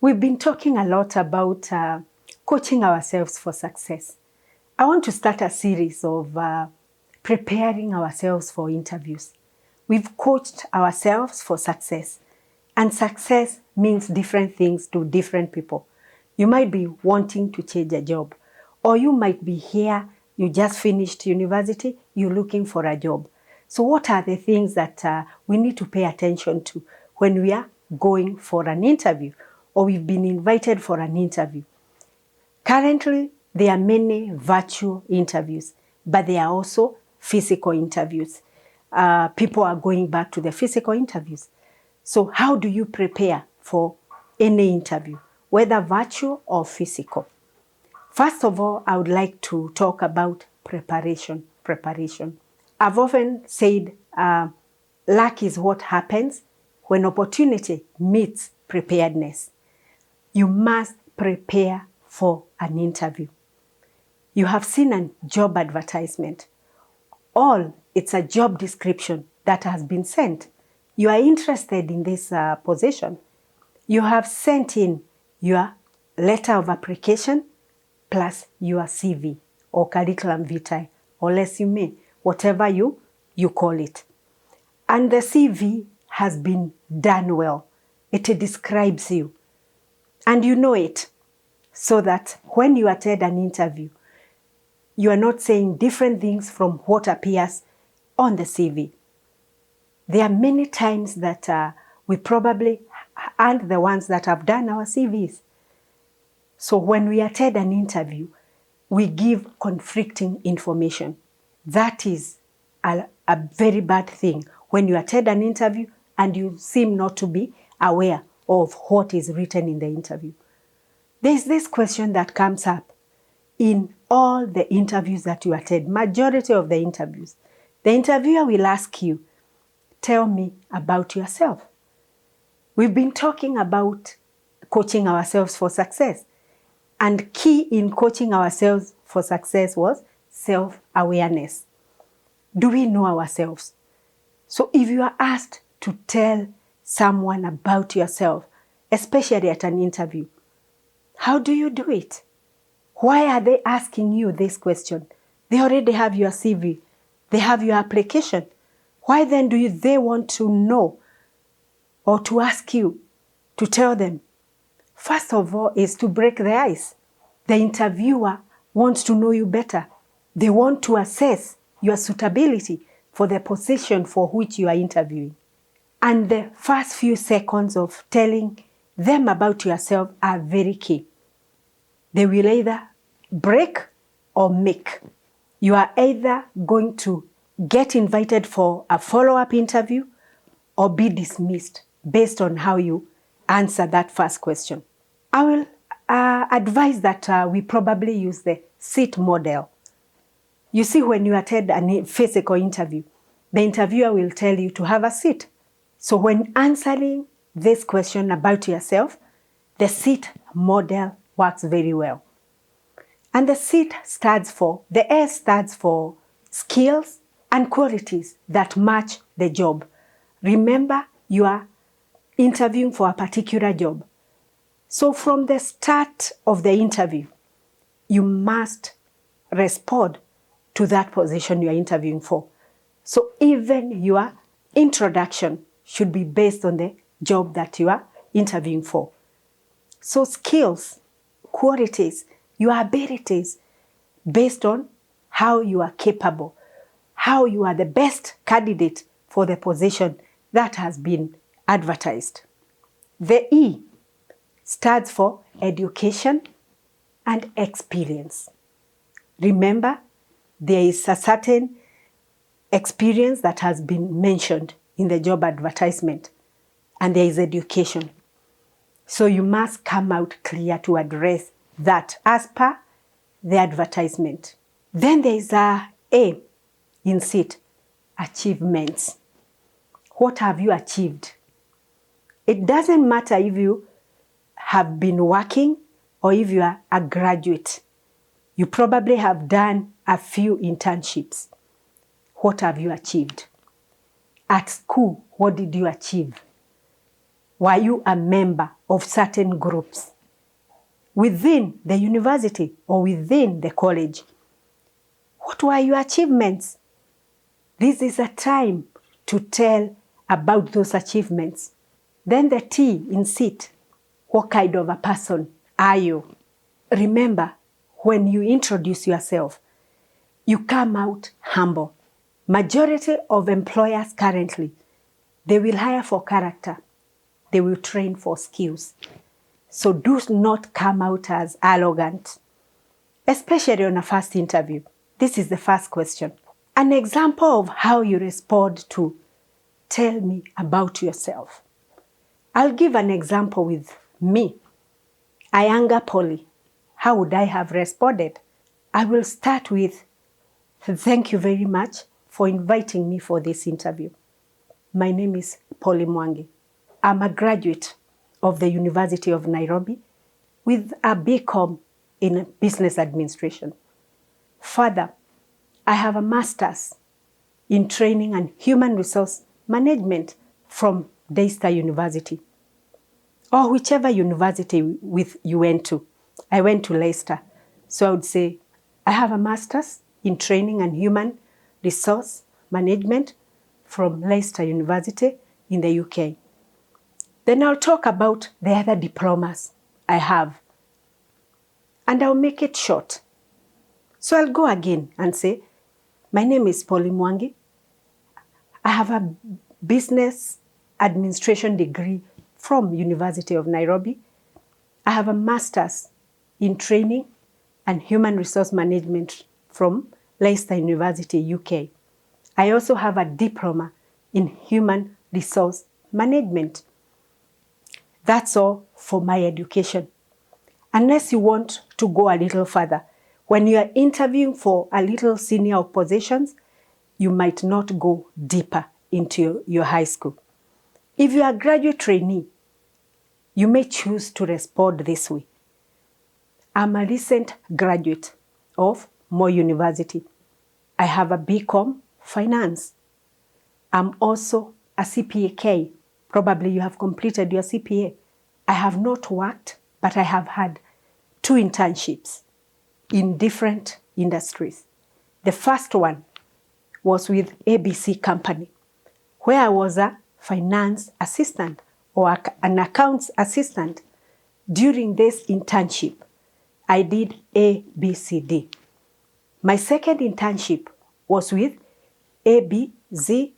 We've been talking a lot about coaching ourselves for success. I want to start a series of preparing ourselves for interviews. We've coached ourselves for success, and success means different things to different people. You might be wanting to change a job, or you might be here, you just finished university, you're looking for a job. So what are the things that we need to pay attention to when we are going for an interview, or we've been invited for an interview? Currently, there are many virtual interviews, but there are also physical interviews. People are going back to the physical interviews. So how do you prepare for any interview, whether virtual or physical? First of all, I would like to talk about preparation. I've often said luck is what happens when opportunity meets preparedness. You must prepare for an interview. You have seen a job advertisement. It's a job description that has been sent. You are interested in this position. You have sent in your letter of application plus your CV or curriculum vitae or resume, whatever you call it. And the CV has been done well. It describes you. And you know it, so that when you attend an interview, you are not saying different things from what appears on the CV. There are many times that we probably aren't the ones that have done our CVs. So when we attend an interview, we give conflicting information. That is a very bad thing when you attend an interview and you seem not to be aware of what is written in the interview. There's this question that comes up in all the interviews that you attend, majority of the interviews. The interviewer will ask you, tell me about yourself. We've been talking about coaching ourselves for success. And key in coaching ourselves for success was self-awareness. Do we know ourselves? So if you are asked to tell someone about yourself, especially at an interview, how do you do it? Why are they asking you this question? They already have your CV. They have your application. Why then do they want to know or to ask you to tell them? First of all is to break the ice. The interviewer wants to know you better. They want to assess your suitability for the position for which you are interviewing. And the first few seconds of telling them about yourself are very key. They will either break or make. You are either going to get invited for a follow-up interview or be dismissed based on how you answer that first question. I will advise that we probably use the seat model. You see, when you attend a physical interview, the interviewer will tell you to have a seat. So when answering this question about yourself, the seat model works very well. And the S stands for skills and qualities that match the job. Remember, you are interviewing for a particular job. So from the start of the interview, you must respond to that position you are interviewing for. So even your introduction should be based on the job that you are interviewing for. So skills, qualities, your abilities, based on how you are capable, how you are the best candidate for the position that has been advertised. The E stands for education and experience. Remember, there is a certain experience that has been mentioned in the job advertisement, and there is education. So you must come out clear to address that as per the advertisement. Then there is a in SEAT, achievements. What have you achieved? It doesn't matter if you have been working or if you are a graduate. You probably have done a few internships. What have you achieved? At school, what did you achieve? Were you a member of certain groups within the university or within the college? What were your achievements? This is a time to tell about those achievements. Then the T in sit. What kind of a person are you? Remember, when you introduce yourself, you come out humble. Majority of employers currently, they will hire for character. They will train for skills. So do not come out as arrogant, especially on a first interview. This is the first question. An example of how you respond to tell me about yourself. I'll give an example with me. Ayanga Polly. How would I have responded? I will start with, thank you very much for inviting me for this interview. My name is Polly Mwangi. I'm a graduate of the University of Nairobi with a BCom in Business Administration. Further, I have a master's in Training and Human Resource Management from Daystar University, or whichever university you went to. I went to Leicester. So I would say, I have a master's in Training and Human Resource Management from Leicester University in the UK. Then I'll talk about the other diplomas I have. And I'll make it short. So I'll go again and say, my name is Polly Mwangi. I have a business administration degree from University of Nairobi. I have a master's in training and human resource management from Leicester University, UK. I also have a diploma in human resource management. That's all for my education. Unless you want to go a little further, when you are interviewing for a little senior positions, you might not go deeper into your high school. If you are a graduate trainee, you may choose to respond this way. I'm a recent graduate of Moi University. I have a BCom Finance. I'm also a CPA. Probably you have completed your CPA. I have not worked, but I have had 2 internships in different industries. The first one was with ABC Company, where I was a finance assistant or an accounts assistant. During this internship, I did ABCD. My second internship was with ABC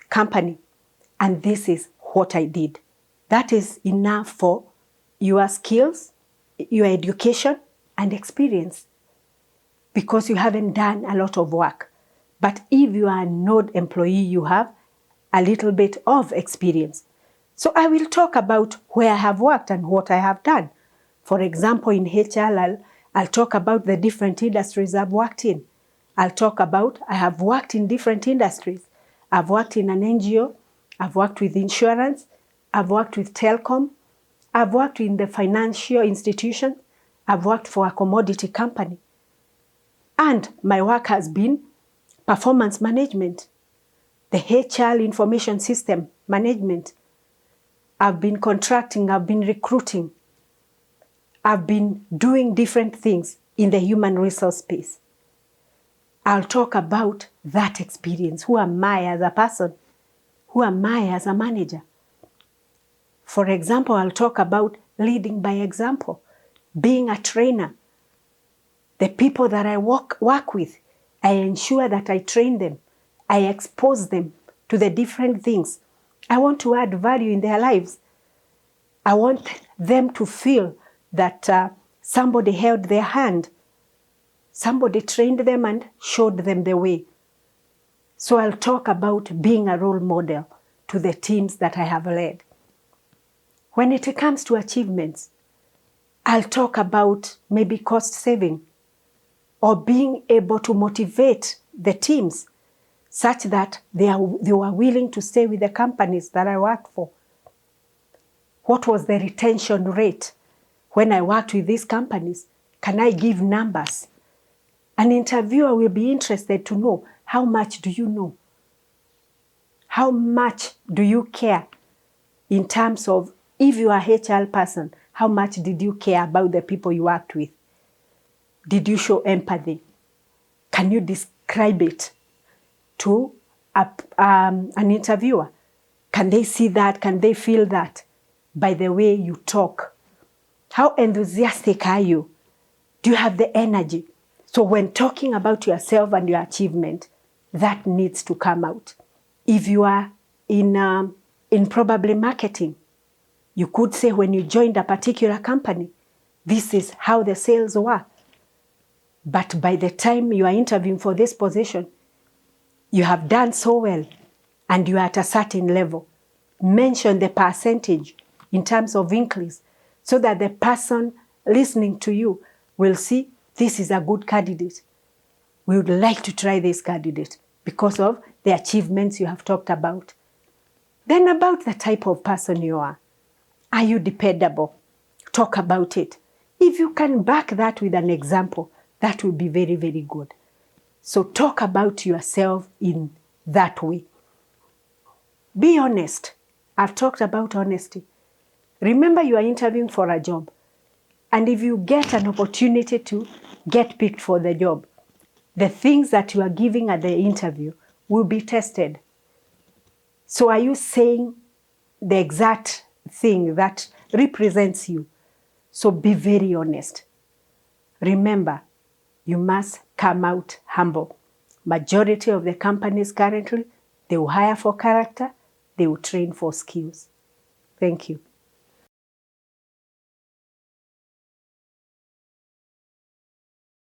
Company, and this is what I did. That is enough for your skills, your education, and experience, because you haven't done a lot of work. But if you are a node employee, you have a little bit of experience. So I will talk about where I have worked and what I have done. For example, in HR, I'll talk about the different industries I've worked in. I'll talk about I have worked in different industries. I've worked in an NGO, I've worked with insurance, I've worked with telecom, I've worked in the financial institution, I've worked for a commodity company. And my work has been performance management, the HR information system management. I've been contracting, I've been recruiting. I've been doing different things in the human resource space. I'll talk about that experience. Who am I as a person? Who am I as a manager? For example, I'll talk about leading by example, being a trainer. The people that I work with, I ensure that I train them. I expose them to the different things. I want to add value in their lives. I want them to feel that somebody held their hand. Somebody trained them and showed them the way. So I'll talk about being a role model to the teams that I have led. When it comes to achievements, I'll talk about maybe cost saving or being able to motivate the teams such that they were willing to stay with the companies that I work for. What was the retention rate when I worked with these companies? Can I give numbers? An interviewer will be interested to know, how much do you know? How much do you care in terms of If you are a HR person, how much did you care about the people you worked with? Did you show empathy? Can you describe it to an interviewer? Can they see that? Can they feel that by the way you talk? How enthusiastic are you? Do you have the energy? So when talking about yourself and your achievement, that needs to come out. If you are in probably marketing, you could say when you joined a particular company, this is how the sales were. But by the time you are interviewing for this position, you have done so well and you are at a certain level. Mention the percentage in terms of increase so that the person listening to you will see this is a good candidate. We would like to try this candidate because of the achievements you have talked about. Then about the type of person you are. Are you dependable? Talk about it. If you can back that with an example, that will be very, very good. So talk about yourself in that way. Be honest. I've talked about honesty. Remember, you are interviewing for a job. And if you get an opportunity to get picked for the job, the things that you are giving at the interview will be tested. So are you saying the exact thing that represents you? So be very honest. Remember, you must come out humble. Majority of the companies currently, they will hire for character, they will train for skills. Thank you.